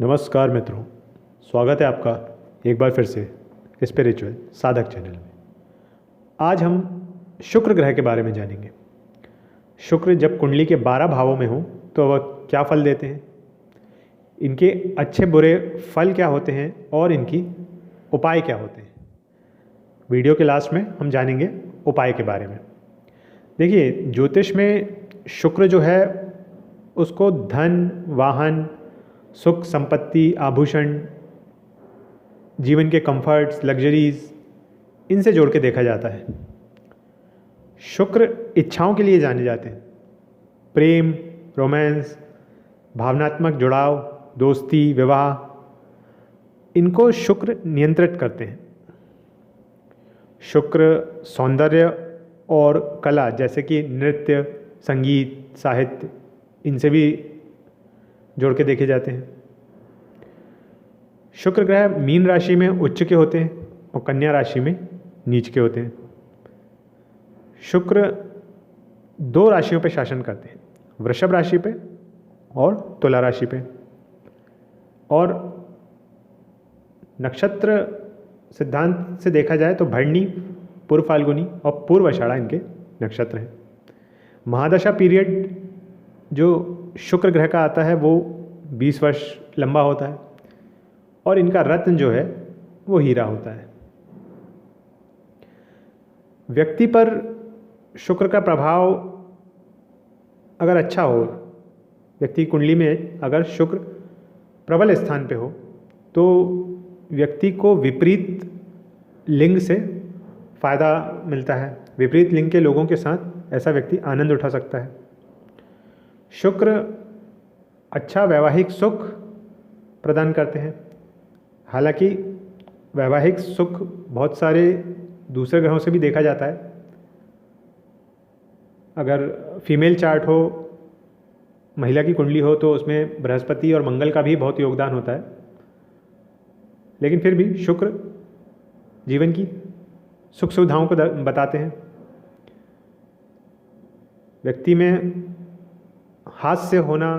नमस्कार मित्रों, स्वागत है आपका एक बार फिर से स्पिरिचुअल साधक चैनल में। आज हम शुक्र ग्रह के बारे में जानेंगे। शुक्र जब कुंडली के 12 भावों में हो तो वह क्या फल देते हैं, इनके अच्छे बुरे फल क्या होते हैं और इनकी उपाय क्या होते हैं। वीडियो के लास्ट में हम जानेंगे उपाय के बारे में। देखिए, ज्योतिष में शुक्र जो है उसको धन, वाहन, सुख, संपत्ति, आभूषण, जीवन के कंफर्ट्स, लग्जरीज, इनसे जोड़ के देखा जाता है। शुक्र इच्छाओं के लिए जाने जाते हैं। प्रेम, रोमांस, भावनात्मक जुड़ाव, दोस्ती, विवाह, इनको शुक्र नियंत्रित करते हैं। शुक्र सौंदर्य और कला जैसे कि नृत्य, संगीत, साहित्य, इनसे भी जोड़ के देखे जाते हैं। शुक्र ग्रह मीन राशि में उच्च के होते हैं और कन्या राशि में नीच के होते हैं। शुक्र 2 राशियों पे शासन करते हैं, वृषभ राशि पे और तुला राशि पे। और नक्षत्र सिद्धांत से देखा जाए तो भरणी, पूर्व फाल्गुनी और पूर्व आषाढ़ा इनके नक्षत्र हैं। महादशा पीरियड जो शुक्र ग्रह का आता है वो 20 वर्ष लंबा होता है और इनका रत्न जो है वो हीरा होता है। व्यक्ति पर शुक्र का प्रभाव अगर अच्छा हो, व्यक्ति कुंडली में अगर शुक्र प्रबल स्थान पे हो तो व्यक्ति को विपरीत लिंग से फायदा मिलता है। विपरीत लिंग के लोगों के साथ ऐसा व्यक्ति आनंद उठा सकता है। शुक्र अच्छा वैवाहिक सुख प्रदान करते हैं। हालांकि वैवाहिक सुख बहुत सारे दूसरे ग्रहों से भी देखा जाता है। अगर फीमेल चार्ट हो, महिला की कुंडली हो, तो उसमें बृहस्पति और मंगल का भी बहुत योगदान होता है। लेकिन फिर भी शुक्र जीवन की सुख सुविधाओं को बताते हैं। व्यक्ति में हास्य होना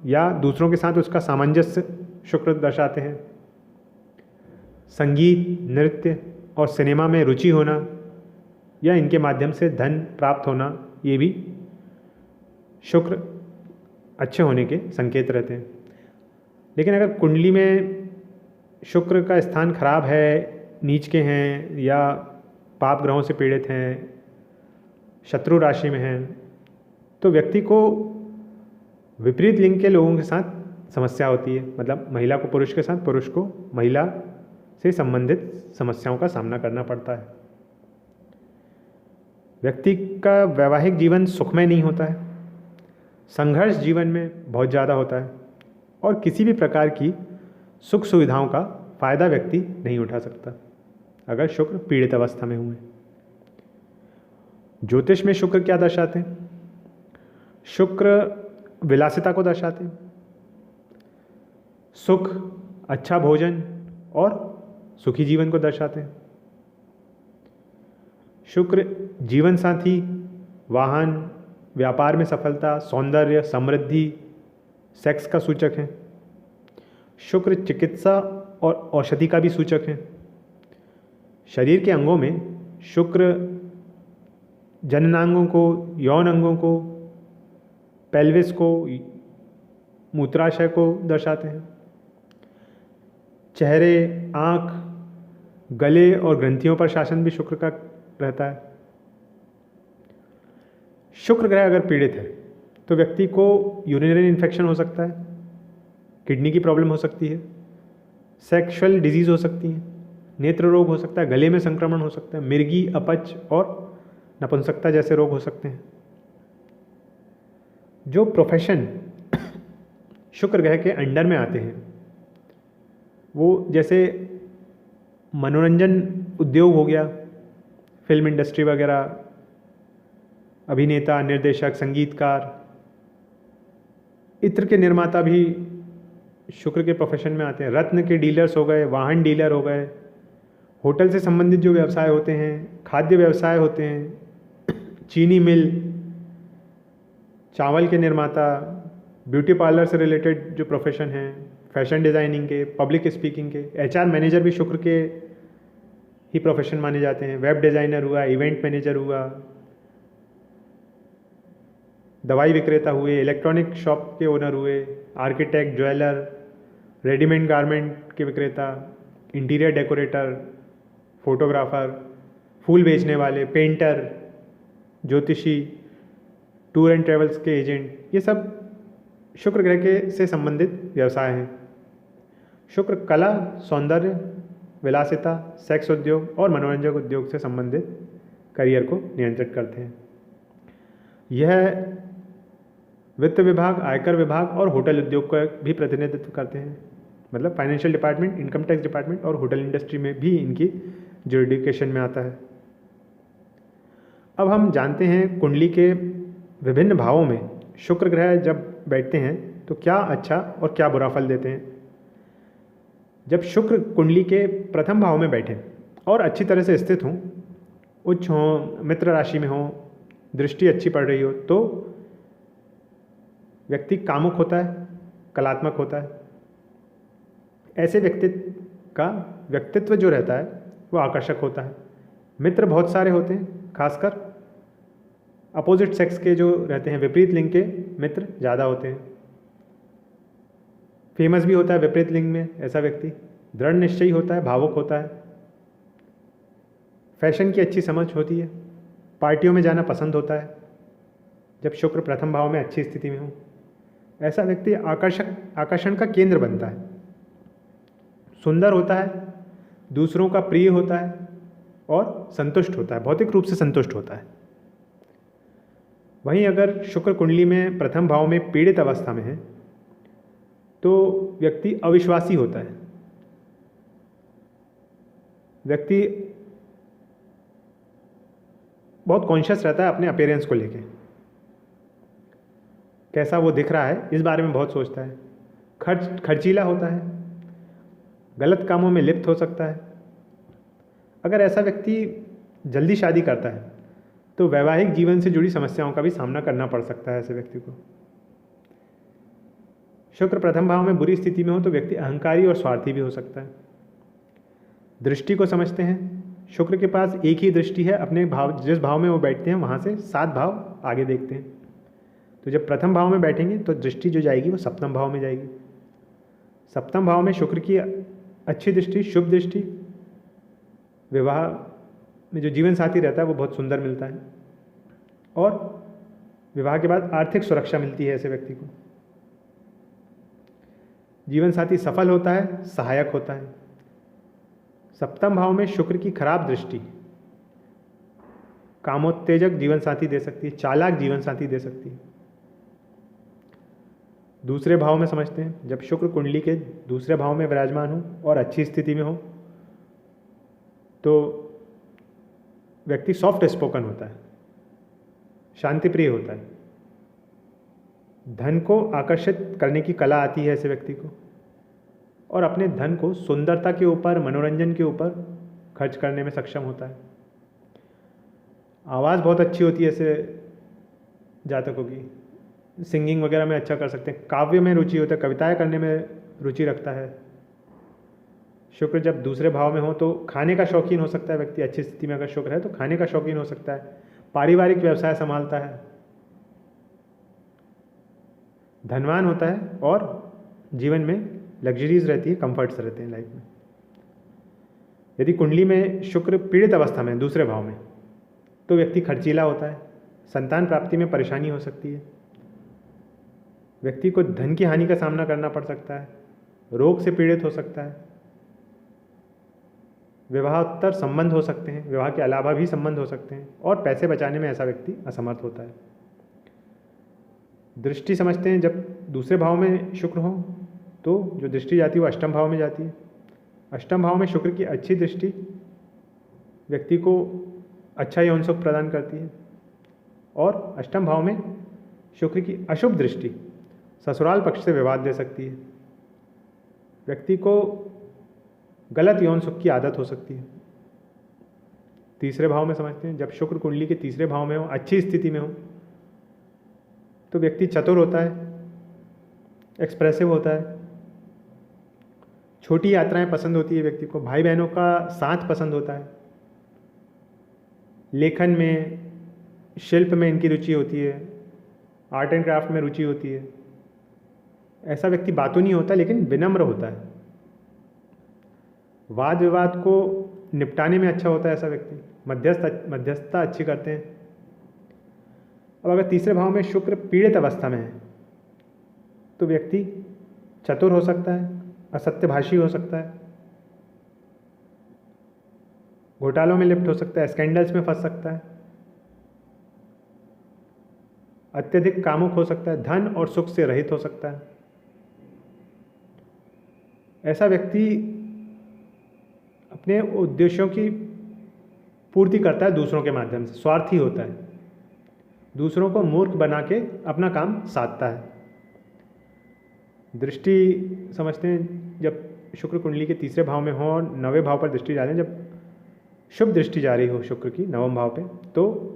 या दूसरों के साथ उसका सामंजस्य शुक्र दर्शाते हैं। संगीत, नृत्य और सिनेमा में रुचि होना या इनके माध्यम से धन प्राप्त होना, ये भी शुक्र अच्छे होने के संकेत रहते हैं। लेकिन अगर कुंडली में शुक्र का स्थान खराब है, नीच के हैं या पाप ग्रहों से पीड़ित हैं, शत्रु राशि में हैं, तो व्यक्ति को विपरीत लिंग के लोगों के साथ समस्या होती है। मतलब महिला को पुरुष के साथ, पुरुष को महिला से संबंधित समस्याओं का सामना करना पड़ता है। व्यक्ति का वैवाहिक जीवन सुखमय नहीं होता है। संघर्ष जीवन में बहुत ज़्यादा होता है और किसी भी प्रकार की सुख सुविधाओं का फायदा व्यक्ति नहीं उठा सकता अगर शुक्र पीड़ित अवस्था में हुए। ज्योतिष में शुक्र क्या दर्शाते हैं? शुक्र विलासिता को दर्शाते हैं। सुख, अच्छा भोजन और सुखी जीवन को दर्शाते हैं। शुक्र जीवन साथी, वाहन, व्यापार में सफलता, सौंदर्य, समृद्धि, सेक्स का सूचक है। शुक्र चिकित्सा और औषधि का भी सूचक है। शरीर के अंगों में शुक्र जननांगों को, यौन अंगों को, पेल्विस को, मूत्राशय को दर्शाते हैं। चेहरे, आँख, गले और ग्रंथियों पर शासन भी शुक्र का रहता है। शुक्र ग्रह अगर पीड़ित है तो व्यक्ति को यूरिनरी इन्फेक्शन हो सकता है, किडनी की प्रॉब्लम हो सकती है, सेक्सुअल डिजीज़ हो सकती है, नेत्र रोग हो सकता है, गले में संक्रमण हो सकता है, मिर्गी, अपच और नपुंसकता जैसे रोग हो सकते हैं। जो प्रोफेशन शुक्र ग्रह के अंडर में आते हैं वो जैसे मनोरंजन उद्योग हो गया, फिल्म इंडस्ट्री वगैरह, अभिनेता, निर्देशक, संगीतकार, इत्र के निर्माता भी शुक्र के प्रोफेशन में आते हैं। रत्न के डीलर्स हो गए, वाहन डीलर हो गए, होटल से संबंधित जो व्यवसाय होते हैं, खाद्य व्यवसाय होते हैं, चीनी मिल, चावल के निर्माता, ब्यूटी पार्लर से रिलेटेड जो प्रोफेशन है, फैशन डिज़ाइनिंग के, पब्लिक स्पीकिंग के, एचआर मैनेजर भी शुक्र के ही प्रोफेशन माने जाते हैं। वेब डिज़ाइनर हुआ, इवेंट मैनेजर हुआ, दवाई विक्रेता हुए, इलेक्ट्रॉनिक शॉप के ओनर हुए, आर्किटेक्ट, ज्वेलर, रेडीमेड गारमेंट के विक्रेता, इंटीरियर डेकोरेटर, फोटोग्राफर, फूल बेचने वाले, पेंटर, ज्योतिषी, टूर एंड ट्रेवल्स के एजेंट, ये सब शुक्र ग्रह के से संबंधित व्यवसाय हैं। शुक्र कला, सौंदर्य, विलासिता, सेक्स उद्योग और मनोरंजक उद्योग से संबंधित करियर को नियंत्रित करते हैं। यह वित्त विभाग, आयकर विभाग और होटल उद्योग का भी प्रतिनिधित्व करते हैं। मतलब financial department, income tax department और होटल इंडस्ट्री में भी इनकी जुरिडिक्शन में आता है। अब हम जानते हैं कुंडली के विभिन्न भावों में शुक्र ग्रह जब बैठते हैं तो क्या अच्छा और क्या बुरा फल देते हैं। जब शुक्र कुंडली के प्रथम भाव में बैठे और अच्छी तरह से स्थित हों, उच्च हों, मित्र राशि में हों, दृष्टि अच्छी पड़ रही हो, तो व्यक्ति कामुक होता है, कलात्मक होता है। ऐसे व्यक्तित्व का व्यक्तित्व जो रहता है वो आकर्षक होता है। मित्र बहुत सारे होते हैं, खासकर अपोजिट सेक्स के जो रहते हैं, विपरीत लिंग के मित्र ज़्यादा होते हैं। फेमस भी होता है विपरीत लिंग में ऐसा व्यक्ति। दृढ़ निश्चयी होता है, भावुक होता है, फैशन की अच्छी समझ होती है, पार्टियों में जाना पसंद होता है जब शुक्र प्रथम भाव में अच्छी स्थिति में हो। ऐसा व्यक्ति आकर्षण का केंद्र बनता है, सुंदर होता है, दूसरों का प्रिय होता है और संतुष्ट होता है, भौतिक रूप से संतुष्ट होता है। वहीं अगर शुक्र कुंडली में प्रथम भाव में पीड़ित अवस्था में है तो व्यक्ति अविश्वासी होता है। व्यक्ति बहुत कॉन्शियस रहता है अपने अपीयरेंस को लेके, कैसा वो दिख रहा है इस बारे में बहुत सोचता है। खर्चीला होता है, गलत कामों में लिप्त हो सकता है। अगर ऐसा व्यक्ति जल्दी शादी करता है तो वैवाहिक जीवन से जुड़ी समस्याओं का भी सामना करना पड़ सकता है ऐसे व्यक्ति को। शुक्र प्रथम भाव में बुरी स्थिति में हो तो व्यक्ति अहंकारी और स्वार्थी भी हो सकता है। दृष्टि को समझते हैं, शुक्र के पास एक ही दृष्टि है, अपने भाव जिस भाव में वो बैठते हैं वहाँ से 7 भाव आगे देखते हैं। तो जब प्रथम भाव में बैठेंगे तो दृष्टि जो जाएगी वो सप्तम भाव में जाएगी। सप्तम भाव में शुक्र की अच्छी दृष्टि, शुभ दृष्टि, विवाह में जो जीवन साथी रहता है वो बहुत सुंदर मिलता है और विवाह के बाद आर्थिक सुरक्षा मिलती है ऐसे व्यक्ति को। जीवन साथी सफल होता है, सहायक होता है। सप्तम भाव में शुक्र की खराब दृष्टि कामोत्तेजक जीवन साथी दे सकती है, चालाक जीवन साथी दे सकती है। दूसरे भाव में समझते हैं, जब शुक्र कुंडली के दूसरे भाव में विराजमान हो और अच्छी स्थिति में हो तो व्यक्ति सॉफ्ट स्पोकन होता है, शांति प्रिय होता है, धन को आकर्षित करने की कला आती है ऐसे व्यक्ति को और अपने धन को सुंदरता के ऊपर, मनोरंजन के ऊपर खर्च करने में सक्षम होता है। आवाज़ बहुत अच्छी होती है ऐसे जातकों की, सिंगिंग वगैरह में अच्छा कर सकते हैं। काव्य में रुचि होता है, कविताएं करने में रुचि रखता है। शुक्र जब दूसरे भाव में हो तो खाने का शौकीन हो सकता है व्यक्ति, अच्छी स्थिति में अगर शुक्र है तो खाने का शौकीन हो सकता है, पारिवारिक व्यवसाय संभालता है, धनवान होता है और जीवन में लग्जरीज रहती है, कंफर्ट्स रहते हैं लाइफ में। यदि कुंडली में शुक्र पीड़ित अवस्था में दूसरे भाव में तो व्यक्ति खर्चीला होता है, संतान प्राप्ति में परेशानी हो सकती है, व्यक्ति को धन की हानि का सामना करना पड़ सकता है, रोग से पीड़ित हो सकता है, विवाहोत्तर संबंध हो सकते हैं, विवाह के अलावा भी संबंध हो सकते हैं और पैसे बचाने में ऐसा व्यक्ति असमर्थ होता है। दृष्टि समझते हैं, जब दूसरे भाव में शुक्र हो तो जो दृष्टि जाती है वो अष्टम भाव में जाती है। अष्टम भाव में शुक्र की अच्छी दृष्टि व्यक्ति को अच्छा यौन सुख प्रदान करती है और अष्टम भाव में शुक्र की अशुभ दृष्टि ससुराल पक्ष से विवाद दे सकती है। व्यक्ति को गलत यौन सुख की आदत हो सकती है। तीसरे भाव में समझते हैं, जब शुक्र कुंडली के तीसरे भाव में हो, अच्छी स्थिति में हो तो व्यक्ति चतुर होता है, एक्सप्रेसिव होता है, छोटी यात्राएं पसंद होती है व्यक्ति को, भाई बहनों का साथ पसंद होता है, लेखन में, शिल्प में इनकी रुचि होती है, आर्ट एंड क्राफ्ट में रुचि होती है। ऐसा व्यक्ति बातूनी नहीं होता लेकिन विनम्र होता है। वाद विवाद को निपटाने में अच्छा होता है ऐसा व्यक्ति, मध्यस्थता अच्छी करते हैं। अब अगर तीसरे भाव में शुक्र पीड़ित अवस्था में है तो व्यक्ति चतुर हो सकता है, असत्यभाषी हो सकता है, घोटालों में लिप्त हो सकता है, स्कैंडल्स में फंस सकता है, अत्यधिक कामुक हो सकता है, धन और सुख से रहित हो सकता है। ऐसा व्यक्ति अपने उद्देश्यों की पूर्ति करता है दूसरों के माध्यम से, स्वार्थी होता है, दूसरों को मूर्ख बना के अपना काम साधता है। दृष्टि समझते हैं, जब शुक्र कुंडली के तीसरे भाव में हो और 9वें भाव पर दृष्टि डालें, जब शुभ दृष्टि जा रही हो शुक्र की 9वें भाव पे, तो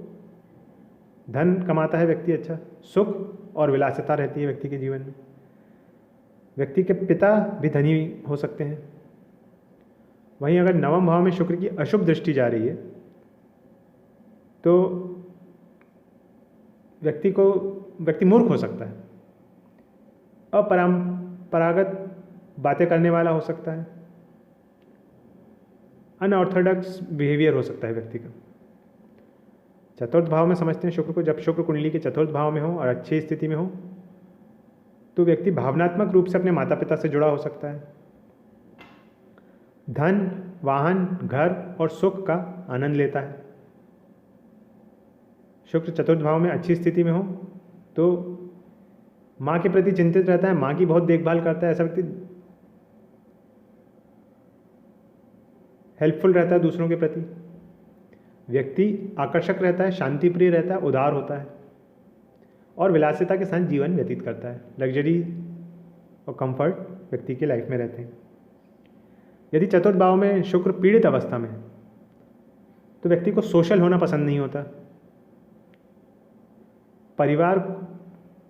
धन कमाता है व्यक्ति, अच्छा सुख और विलासिता रहती है व्यक्ति के जीवन में। व्यक्ति के पिता भी धनी हो सकते हैं। वहीं अगर 9वें भाव में शुक्र की अशुभ दृष्टि जा रही है तो व्यक्ति मूर्ख हो सकता है, अपरंपरागत बातें करने वाला हो सकता है, अनऑर्थोडॉक्स बिहेवियर हो सकता है व्यक्ति का। चतुर्थ भाव में समझते हैं शुक्र को, जब शुक्र कुंडली के चतुर्थ भाव में हो और अच्छी स्थिति में हो तो व्यक्ति भावनात्मक रूप से अपने माता पिता से जुड़ा हो सकता है, धन, वाहन, घर और सुख का आनंद लेता है। शुक्र चतुर्थ भाव में अच्छी स्थिति में हो तो माँ के प्रति चिंतित रहता है, माँ की बहुत देखभाल करता है, ऐसा व्यक्ति हेल्पफुल रहता है दूसरों के प्रति। व्यक्ति आकर्षक रहता है, शांतिप्रिय रहता है, उदार होता है और विलासिता के साथ जीवन व्यतीत करता है। लग्जरी और कंफर्ट व्यक्ति की लाइफ में रहते हैं। यदि चतुर्थ भाव में शुक्र पीड़ित अवस्था में है तो व्यक्ति को सोशल होना पसंद नहीं होता। परिवार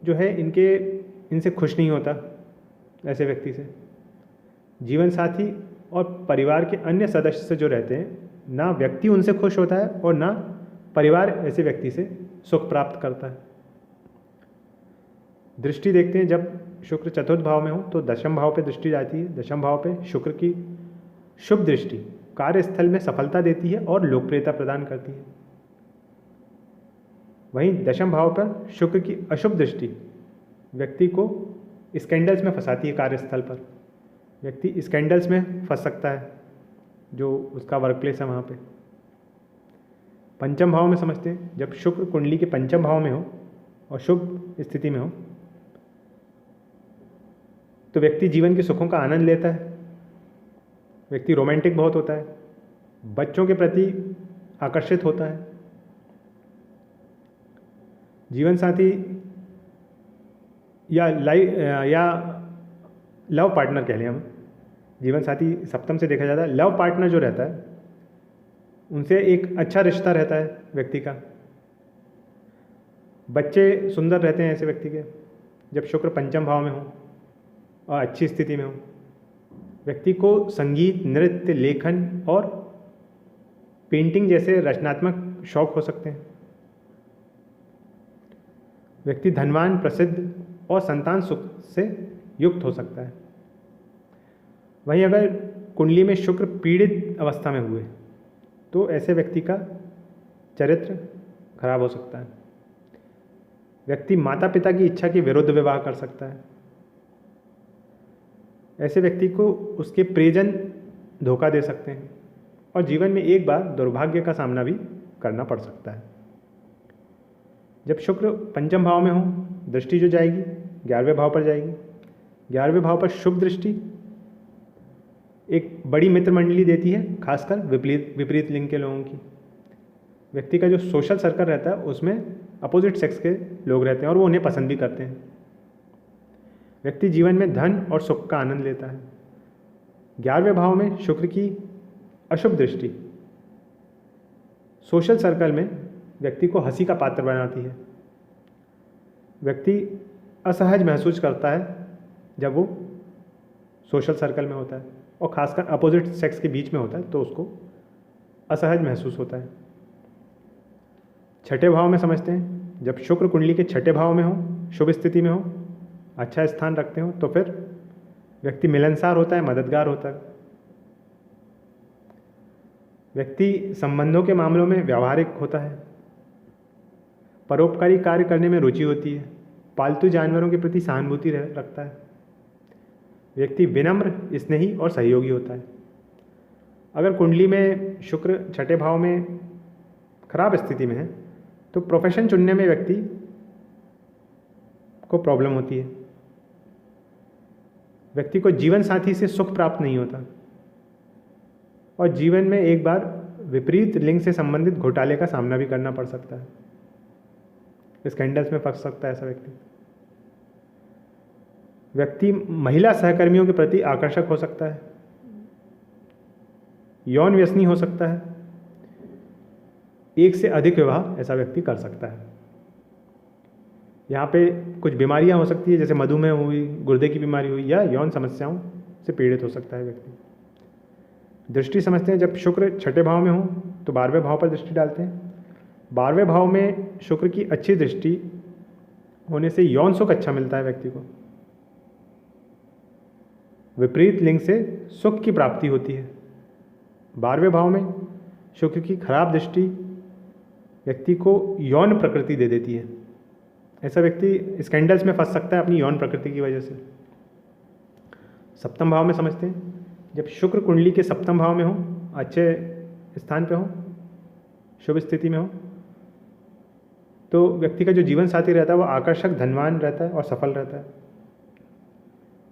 जो है इनसे खुश नहीं होता ऐसे व्यक्ति से। जीवन साथी और परिवार के अन्य सदस्य से जो रहते हैं, ना व्यक्ति उनसे खुश होता है और ना परिवार ऐसे व्यक्ति से सुख प्राप्त करता है। दृष्टि देखते हैं, जब शुक्र चतुर्थ भाव में हो तो दशम भाव पे दृष्टि जाती है। दशम भाव पे शुक्र की शुभ दृष्टि कार्यस्थल में सफलता देती है और लोकप्रियता प्रदान करती है। वहीं दशम भाव पर शुक्र की अशुभ दृष्टि व्यक्ति को स्कैंडल्स में फंसाती है। कार्यस्थल पर व्यक्ति स्कैंडल्स में फंस सकता है, जो उसका वर्क प्लेस है वहाँ पे। पंचम भाव में समझते हैं, जब शुक्र कुंडली के पंचम भाव में हो और शुभ स्थिति में हो तो व्यक्ति जीवन के सुखों का आनंद लेता है। व्यक्ति रोमांटिक बहुत होता है, बच्चों के प्रति आकर्षित होता है, जीवन साथी या लव पार्टनर कह लें हम, जीवन साथी सप्तम से देखा जाता है। लव पार्टनर जो रहता है उनसे एक अच्छा रिश्ता रहता है व्यक्ति का। बच्चे सुंदर रहते हैं ऐसे व्यक्ति के, जब शुक्र पंचम भाव में हो और अच्छी स्थिति में हो। व्यक्ति को संगीत, नृत्य, लेखन और पेंटिंग जैसे रचनात्मक शौक हो सकते हैं। व्यक्ति धनवान, प्रसिद्ध और संतान सुख से युक्त हो सकता है। वहीं अगर कुंडली में शुक्र पीड़ित अवस्था में हुए तो ऐसे व्यक्ति का चरित्र खराब हो सकता है। व्यक्ति माता पिता की इच्छा के विरुद्ध विवाह कर सकता है। ऐसे व्यक्ति को उसके प्रियजन धोखा दे सकते हैं और जीवन में एक बार दुर्भाग्य का सामना भी करना पड़ सकता है। जब शुक्र पंचम भाव में हो, दृष्टि जो जाएगी 11वें भाव पर जाएगी। 11वें भाव पर शुभ दृष्टि एक बड़ी मित्र मंडली देती है, खासकर विपरीत लिंग के लोगों की। व्यक्ति का जो सोशल सर्कल रहता है उसमें अपोजिट सेक्स के लोग रहते हैं और वो उन्हें पसंद भी करते हैं। व्यक्ति जीवन में धन और सुख का आनंद लेता है। 11वें भाव में शुक्र की अशुभ दृष्टि सोशल सर्कल में व्यक्ति को हंसी का पात्र बनाती है। व्यक्ति असहज महसूस करता है जब वो सोशल सर्कल में होता है और ख़ासकर अपोजिट सेक्स के बीच में होता है तो उसको असहज महसूस होता है। छठे भाव में समझते हैं, जब शुक्र कुंडली के छठे भाव में हो, शुभ स्थिति में हो, अच्छा स्थान रखते हो, तो फिर व्यक्ति मिलनसार होता है, मददगार होता है। व्यक्ति संबंधों के मामलों में व्यावहारिक होता है, परोपकारी कार्य करने में रुचि होती है, पालतू जानवरों के प्रति सहानुभूति रखता है। व्यक्ति विनम्र, स्नेही और सहयोगी होता है। अगर कुंडली में शुक्र छठे भाव में खराब स्थिति में है तो प्रोफेशन चुनने में व्यक्ति को प्रॉब्लम होती है। व्यक्ति को जीवन साथी से सुख प्राप्त नहीं होता और जीवन में एक बार विपरीत लिंग से संबंधित घोटाले का सामना भी करना पड़ सकता है। स्कैंडल्स में फंस सकता है ऐसा व्यक्ति महिला सहकर्मियों के प्रति आकर्षक हो सकता है, यौन व्यसनी हो सकता है, एक से अधिक विवाह ऐसा व्यक्ति कर सकता है। यहाँ पे कुछ बीमारियाँ हो सकती है, जैसे मधुमेह हुई, गुर्दे की बीमारी हुई, या यौन समस्याओं से पीड़ित हो सकता है व्यक्ति। दृष्टि समझते हैं, जब शुक्र छठे भाव में हो तो 12वें भाव पर दृष्टि डालते हैं। 12वें भाव में शुक्र की अच्छी दृष्टि होने से यौन सुख अच्छा मिलता है व्यक्ति को। विपरीत लिंग से सुख की प्राप्ति होती है। 12वें भाव में शुक्र की खराब दृष्टि व्यक्ति को यौन प्रकृति दे देती है। ऐसा व्यक्ति स्कैंडल्स में फंस सकता है अपनी यौन प्रकृति की वजह से। सप्तम भाव में समझते हैं, जब शुक्र कुंडली के सप्तम भाव में हो, अच्छे स्थान पे हो, शुभ स्थिति में हो, तो व्यक्ति का जो जीवन साथी रहता है वो आकर्षक, धनवान रहता है और सफल रहता है।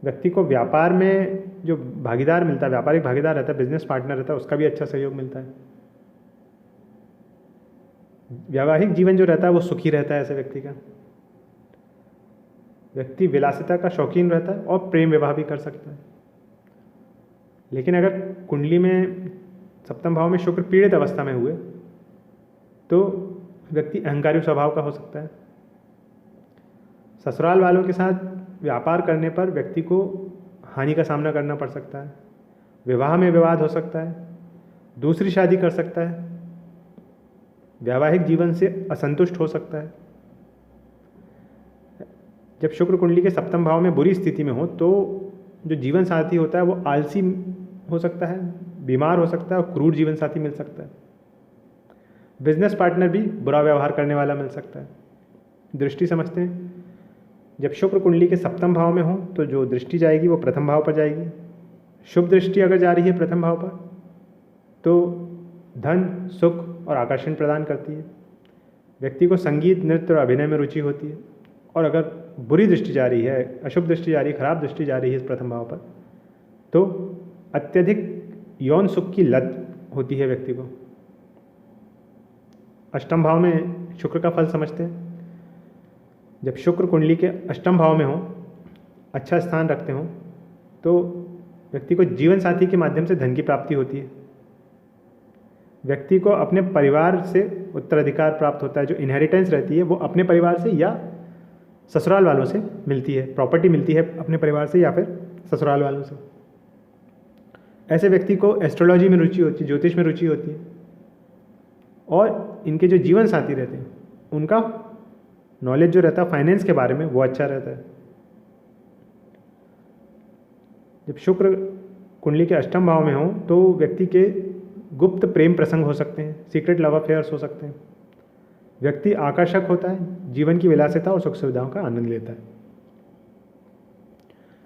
व्यक्ति को व्यापार में जो भागीदार मिलता है, व्यापारिक भागीदार रहता है, बिजनेस पार्टनर रहता है, उसका भी अच्छा सहयोग मिलता है। वैवाहिक जीवन जो रहता है वो सुखी रहता है ऐसे व्यक्ति का। व्यक्ति विलासिता का शौकीन रहता है और प्रेम विवाह भी कर सकता है। लेकिन अगर कुंडली में सप्तम भाव में शुक्र पीड़ित अवस्था में हुए तो व्यक्ति अहंकारी स्वभाव का हो सकता है। ससुराल वालों के साथ व्यापार करने पर व्यक्ति को हानि का सामना करना पड़ सकता है। विवाह में विवाद हो सकता है, दूसरी शादी कर सकता है, वैवाहिक जीवन से असंतुष्ट हो सकता है। जब शुक्र कुंडली के सप्तम भाव में बुरी स्थिति में हो तो जो जीवन साथी होता है वो आलसी हो सकता है, बीमार हो सकता है और क्रूर जीवन साथी मिल सकता है। बिजनेस पार्टनर भी बुरा व्यवहार करने वाला मिल सकता है। दृष्टि समझते हैं, जब शुक्र कुंडली के सप्तम भाव में हो तो जो दृष्टि जाएगी वो प्रथम भाव पर जाएगी। शुभ दृष्टि अगर जा रही है प्रथम भाव पर तो धन, सुख और आकर्षण प्रदान करती है। व्यक्ति को संगीत, नृत्य और अभिनय में रुचि होती है। और अगर बुरी दृष्टि जा रही है, अशुभ दृष्टि जा रही है, खराब दृष्टि जा रही है इस प्रथम भाव पर, तो अत्यधिक यौन सुख की लत होती है व्यक्ति को। अष्टम भाव में शुक्र का फल समझते हैं, जब शुक्र कुंडली के अष्टम भाव में हो, अच्छा स्थान रखते हो, तो व्यक्ति को जीवन साथी के माध्यम से धन की प्राप्ति होती है। व्यक्ति को अपने परिवार से उत्तराधिकार प्राप्त होता है। जो इनहेरिटेंस रहती है वो अपने परिवार से या ससुराल वालों से मिलती है। प्रॉपर्टी मिलती है अपने परिवार से या फिर ससुराल वालों से। ऐसे व्यक्ति को एस्ट्रोलॉजी में रुचि होती है, ज्योतिष में रुचि होती है, और इनके जो जीवन साथी रहते हैं उनका नॉलेज जो रहता है फाइनेंस के बारे में वो अच्छा रहता है। जब शुक्र कुंडली के अष्टम भाव में हो तो व्यक्ति के गुप्त प्रेम प्रसंग हो सकते हैं, सीक्रेट लव अफेयर्स हो सकते हैं। व्यक्ति आकर्षक होता है, जीवन की विलासिता और सुख सुविधाओं का आनंद लेता है।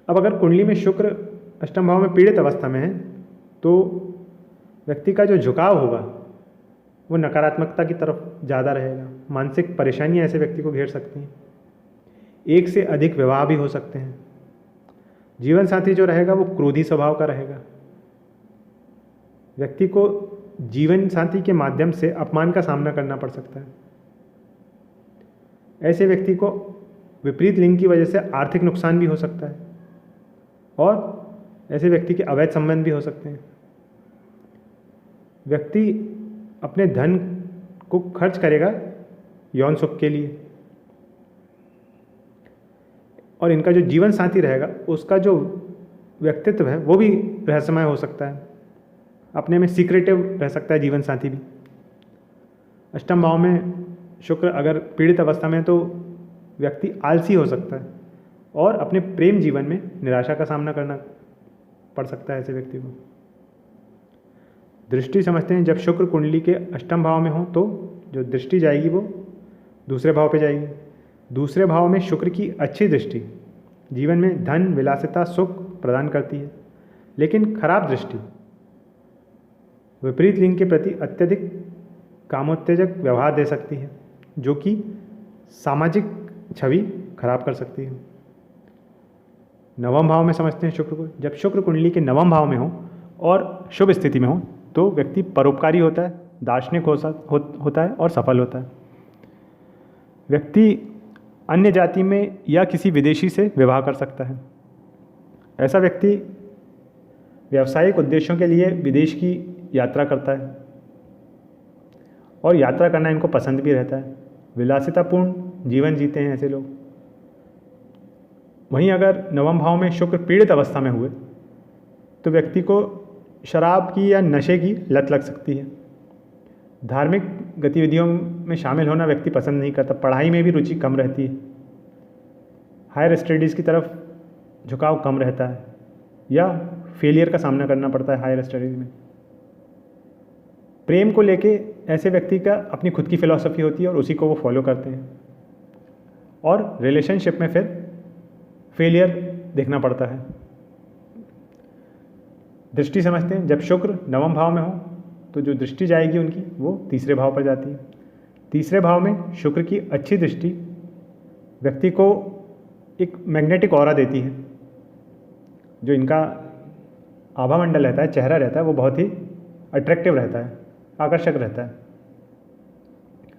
अब अगर कुंडली में शुक्र अष्टम भाव में पीड़ित अवस्था में है तो व्यक्ति का जो झुकाव होगा वो नकारात्मकता की तरफ ज़्यादा रहेगा। मानसिक परेशानियां ऐसे व्यक्ति को घेर सकती हैं। एक से अधिक विवाह भी हो सकते हैं। जीवन साथी जो रहेगा वो क्रोधी स्वभाव का रहेगा। व्यक्ति को जीवन साथी के माध्यम से अपमान का सामना करना पड़ सकता है। ऐसे व्यक्ति को विपरीत लिंग की वजह से आर्थिक नुकसान भी हो सकता है और ऐसे व्यक्ति के अवैध संबंध भी हो सकते हैं। व्यक्ति अपने धन को खर्च करेगा यौन सुख के लिए, और इनका जो जीवन साथी रहेगा उसका जो व्यक्तित्व है वो भी रहस्यमय हो सकता है, अपने में सीक्रेटिव रह सकता है जीवन साथी भी। अष्टम भाव में शुक्र अगर पीड़ित अवस्था में तो व्यक्ति आलसी हो सकता है और अपने प्रेम जीवन में निराशा का सामना करना पड़ सकता है ऐसे व्यक्ति को। दृष्टि समझते हैं, जब शुक्र कुंडली के अष्टम भाव में हो तो जो दृष्टि जाएगी वो दूसरे भाव पे जाएगी। दूसरे भाव में शुक्र की अच्छी दृष्टि जीवन में धन, विलासिता, सुख प्रदान करती है, लेकिन खराब दृष्टि विपरीत लिंग के प्रति अत्यधिक कामोत्तेजक व्यवहार दे सकती है, जो कि सामाजिक छवि खराब कर सकती है। नवम भाव में समझते हैं शुक्र को, जब शुक्र कुंडली के नवम भाव में हो और शुभ स्थिति में हो तो व्यक्ति परोपकारी होता है, दार्शनिक होता है और सफल होता है। व्यक्ति अन्य जाति में या किसी विदेशी से विवाह कर सकता है। ऐसा व्यक्ति व्यावसायिक उद्देश्यों के लिए विदेश की यात्रा करता है और यात्रा करना इनको पसंद भी रहता है। विलासितापूर्ण जीवन जीते हैं ऐसे लोग। वहीं अगर नवम भाव में शुक्र पीड़ित अवस्था में हुए तो व्यक्ति को शराब की या नशे की लत लग सकती है। धार्मिक गतिविधियों में शामिल होना व्यक्ति पसंद नहीं करता, पढ़ाई में भी रुचि कम रहती है, हायर स्टडीज़ की तरफ झुकाव कम रहता है या फेलियर का सामना करना पड़ता है हायर स्टडीज़ में। प्रेम को लेके ऐसे व्यक्ति का अपनी खुद की फिलॉसफी होती है और उसी को वो फॉलो करते हैं और रिलेशनशिप में फिर फेलियर देखना पड़ता है। दृष्टि समझते हैं, जब शुक्र नवम भाव में हो तो जो दृष्टि जाएगी उनकी वो तीसरे भाव पर जाती है। तीसरे भाव में शुक्र की अच्छी दृष्टि व्यक्ति को एक मैग्नेटिक ऑरा देती है। जो इनका आभा मंडल रहता है, चेहरा रहता है, वो बहुत ही अट्रैक्टिव रहता है, आकर्षक रहता है।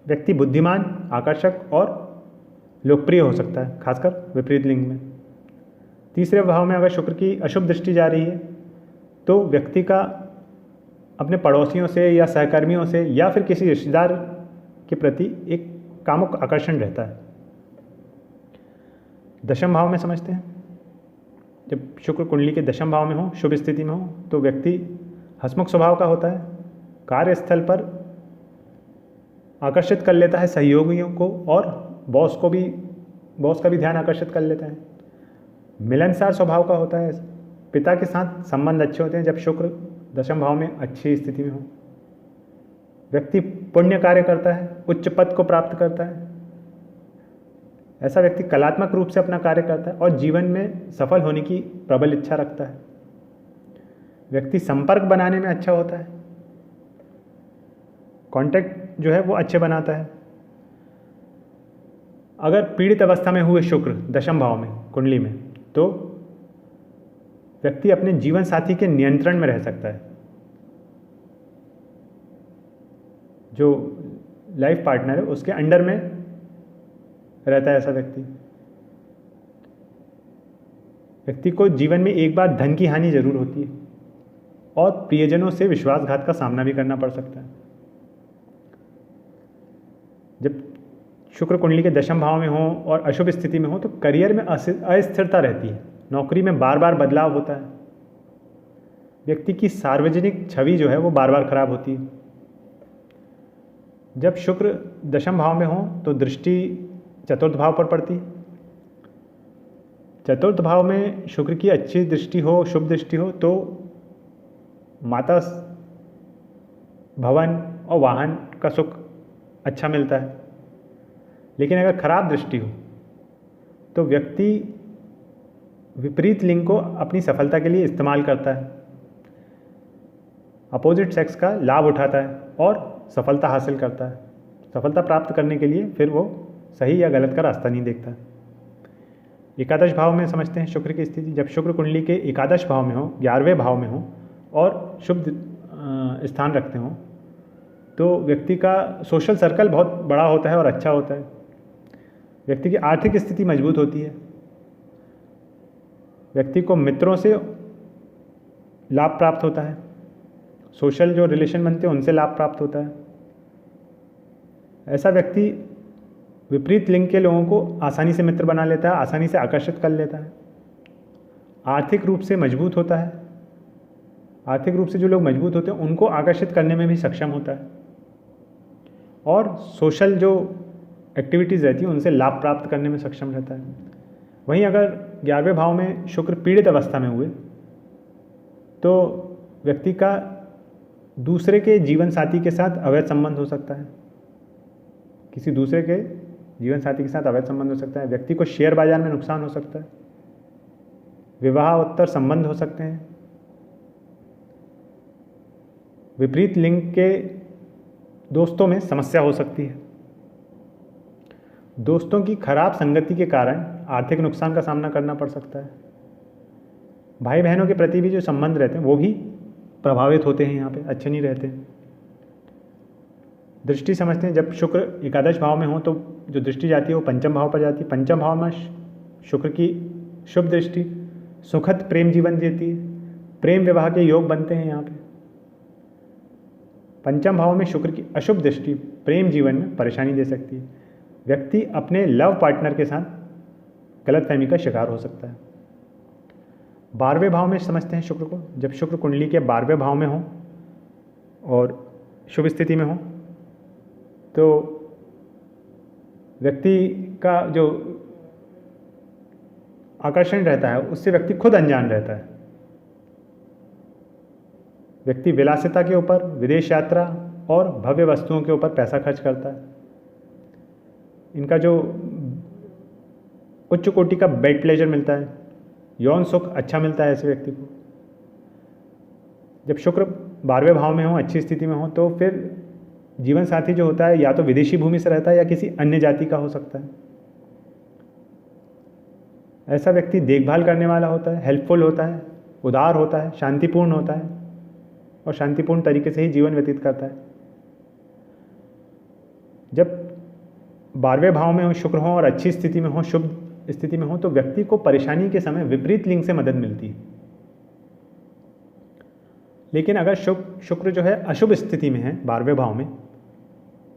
व्यक्ति बुद्धिमान, आकर्षक और लोकप्रिय हो सकता है, खासकर विपरीत लिंग में। तीसरे भाव में अगर शुक्र की अशुभ दृष्टि जा रही है तो व्यक्ति का अपने पड़ोसियों से या सहकर्मियों से या फिर किसी रिश्तेदार के प्रति एक कामुक आकर्षण रहता है। दशम भाव में समझते हैं, जब शुक्र कुंडली के दशम भाव में हो, शुभ स्थिति में हो तो व्यक्ति हंसमुख स्वभाव का होता है, कार्यस्थल पर आकर्षित कर लेता है सहयोगियों को और बॉस का भी ध्यान आकर्षित कर लेता है। मिलनसार स्वभाव का होता है, पिता के साथ संबंध अच्छे होते हैं जब शुक्र दशम भाव में अच्छी स्थिति में हो। व्यक्ति पुण्य कार्य करता है, उच्च पद को प्राप्त करता है। ऐसा व्यक्ति कलात्मक रूप से अपना कार्य करता है और जीवन में सफल होने की प्रबल इच्छा रखता है। व्यक्ति संपर्क बनाने में अच्छा होता है, कॉन्टैक्ट जो है वो अच्छे बनाता है। अगर पीड़ित अवस्था में हुए शुक्र दशम भाव में कुंडली में तो व्यक्ति अपने जीवन साथी के नियंत्रण में रह सकता है। जो लाइफ पार्टनर है उसके अंडर में रहता है ऐसा व्यक्ति को जीवन में एक बार धन की हानि जरूर होती है और प्रियजनों से विश्वासघात का सामना भी करना पड़ सकता है। जब शुक्र कुंडली के दशम भाव में हो और अशुभ स्थिति में हो तो करियर में अस्थिरता रहती है, नौकरी में बार बार बदलाव होता है। व्यक्ति की सार्वजनिक छवि जो है वो बार बार खराब होती है। जब शुक्र दशम भाव में हो तो दृष्टि चतुर्थ भाव पर पड़ती है। चतुर्थ भाव में शुक्र की अच्छी दृष्टि हो, शुभ दृष्टि हो तो माता, भवन और वाहन का सुख अच्छा मिलता है। लेकिन अगर खराब दृष्टि हो तो व्यक्ति विपरीत लिंग को अपनी सफलता के लिए इस्तेमाल करता है, अपोजिट सेक्स का लाभ उठाता है और सफलता हासिल करता है। सफलता प्राप्त करने के लिए फिर वो सही या गलत का रास्ता नहीं देखता। एकादश भाव में समझते हैं शुक्र की स्थिति, जब शुक्र कुंडली के एकादश भाव में हो, 11वें भाव में हो और शुभ स्थान रखते हो तो व्यक्ति का सोशल सर्कल बहुत बड़ा होता है और अच्छा होता है। व्यक्ति की आर्थिक स्थिति मजबूत होती है। व्यक्ति को मित्रों से लाभ प्राप्त होता है, सोशल जो रिलेशन बनते हैं उनसे लाभ प्राप्त होता है। ऐसा व्यक्ति विपरीत लिंग के लोगों को आसानी से मित्र बना लेता है, आसानी से आकर्षित कर लेता है। आर्थिक रूप से मजबूत होता है। आर्थिक रूप से जो लोग मजबूत होते हैं उनको आकर्षित करने में भी सक्षम होता है, और सोशल जो एक्टिविटीज़ रहती हैं उनसे लाभ प्राप्त करने में सक्षम रहता है। वहीं अगर 11वें भाव में शुक्र पीड़ित अवस्था में हुए तो व्यक्ति का दूसरे के जीवन साथी के साथ अवैध संबंध हो सकता है। किसी दूसरे के जीवन साथी के साथ अवैध संबंध हो सकता है। व्यक्ति को शेयर बाजार में नुकसान हो सकता है। विवाहोत्तर संबंध हो सकते हैं। विपरीत लिंग के दोस्तों में समस्या हो सकती है। दोस्तों की खराब संगति के कारण आर्थिक नुकसान का सामना करना पड़ सकता है। भाई बहनों के प्रति भी जो संबंध रहते हैं वो भी प्रभावित होते हैं, यहाँ पे अच्छे नहीं रहते। दृष्टि समझते हैं, जब शुक्र एकादश भाव में हो तो जो दृष्टि जाती है वो पंचम भाव पर जाती है। पंचम भाव में शुक्र की शुभ दृष्टि सुखद प्रेम जीवन देती है। प्रेम विवाह के योग बनते हैं यहाँ पे। पंचम भाव में शुक्र की अशुभ दृष्टि प्रेम जीवन में परेशानी दे सकती है। व्यक्ति अपने लव पार्टनर के साथ गलतफहमी का शिकार हो सकता है। 12वें भाव में समझते हैं शुक्र को, जब शुक्र कुंडली के 12वें भाव में हो और शुभ स्थिति में हो तो व्यक्ति का जो आकर्षण रहता है उससे व्यक्ति खुद अनजान रहता है। व्यक्ति विलासिता के ऊपर, विदेश यात्रा और भव्य वस्तुओं के ऊपर पैसा खर्च करता है। इनका जो उच्च कोटि का बेड प्लेजर मिलता है, यौन सुख अच्छा मिलता है ऐसे व्यक्ति को। जब शुक्र 12वें भाव में हो, अच्छी स्थिति में हो, तो फिर जीवन साथी जो होता है या तो विदेशी भूमि से रहता है या किसी अन्य जाति का हो सकता है। ऐसा व्यक्ति देखभाल करने वाला होता है, हेल्पफुल होता है, उदार होता है, शांतिपूर्ण होता है और शांतिपूर्ण तरीके से ही जीवन व्यतीत करता है। जब 12वें भाव में हो शुक्र हो और अच्छी स्थिति में हो, शुभ स्थिति में हो, तो व्यक्ति को परेशानी के समय विपरीत लिंग से मदद मिलती है। लेकिन अगर शुक्र जो है अशुभ स्थिति में है 12वें भाव में,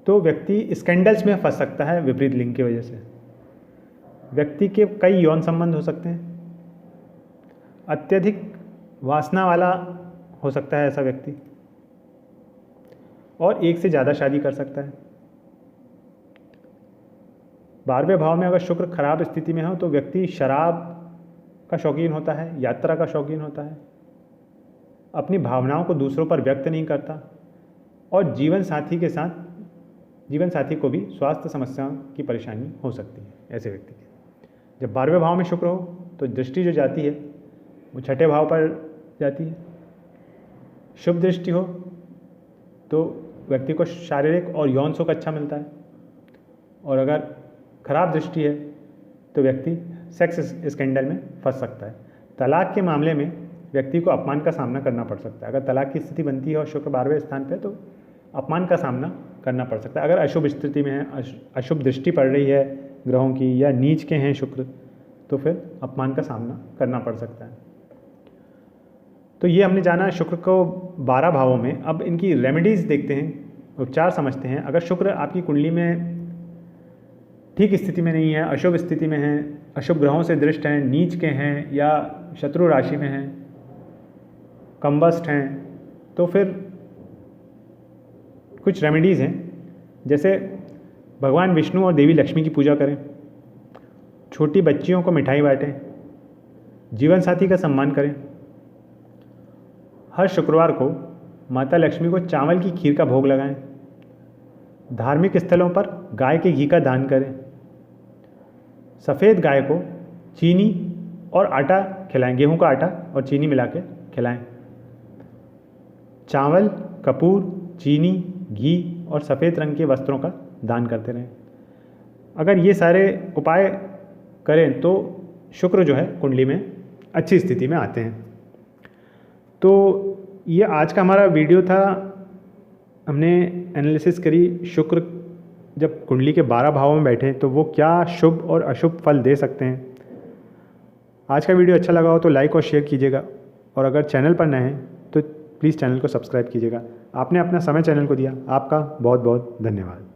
तो व्यक्ति स्कैंडल्स में फंस सकता है विपरीत लिंग की वजह से। व्यक्ति के कई यौन संबंध हो सकते हैं। अत्यधिक वासना वाला हो सकता है ऐसा व्यक्ति, और एक से ज़्यादा शादी कर सकता है। 12वें भाव में अगर शुक्र खराब स्थिति में हो तो व्यक्ति शराब का शौकीन होता है, यात्रा का शौकीन होता है, अपनी भावनाओं को दूसरों पर व्यक्त नहीं करता, और जीवन साथी को भी स्वास्थ्य समस्याओं की परेशानी हो सकती है ऐसे व्यक्ति की। जब 12वें भाव में शुक्र हो तो दृष्टि जो जाती है वो 6ठे भाव पर जाती है। शुभ दृष्टि हो तो व्यक्ति को शारीरिक और यौन सुख अच्छा मिलता है, और अगर खराब दृष्टि है तो व्यक्ति सेक्स स्कैंडल में फंस सकता है। तलाक के मामले में व्यक्ति को अपमान का सामना करना पड़ सकता है। अगर तलाक की स्थिति बनती है और शुक्र 12वें स्थान पे तो अपमान का सामना करना पड़ सकता है। अगर अशुभ स्थिति में है, अशुभ दृष्टि पड़ रही है ग्रहों की, या नीच के हैं शुक्र, तो फिर अपमान का सामना करना पड़ सकता है। तो ये हमने जाना शुक्र को 12 भावों में। अब इनकी रेमेडीज़ देखते हैं, उपचार समझते हैं। अगर शुक्र आपकी कुंडली में ठीक स्थिति में नहीं है, अशुभ स्थिति में है, अशुभ ग्रहों से दृष्ट हैं, नीच के हैं या शत्रु राशि में हैं, कम्बस्ट हैं, तो फिर कुछ रेमेडीज़ हैं। जैसे भगवान विष्णु और देवी लक्ष्मी की पूजा करें, छोटी बच्चियों को मिठाई बांटें, जीवन साथी का सम्मान करें, हर शुक्रवार को माता लक्ष्मी को चावल की खीर का भोग लगाएं, धार्मिक स्थलों पर गाय के घी का दान करें, सफ़ेद गाय को चीनी और आटा खिलाएं, गेहूं का आटा और चीनी मिला के खिलाएं। चावल, कपूर, चीनी, घी और सफ़ेद रंग के वस्त्रों का दान करते रहें। अगर ये सारे उपाय करें तो शुक्र जो है कुंडली में अच्छी स्थिति में आते हैं। तो ये आज का हमारा वीडियो था। हमने एनालिसिस करी शुक्र जब कुंडली के 12 भावों में बैठे तो वो क्या शुभ और अशुभ फल दे सकते हैं। आज का वीडियो अच्छा लगा हो तो लाइक और शेयर कीजिएगा, और अगर चैनल पर नए हैं तो प्लीज़ चैनल को सब्सक्राइब कीजिएगा। आपने अपना समय चैनल को दिया, आपका बहुत बहुत धन्यवाद।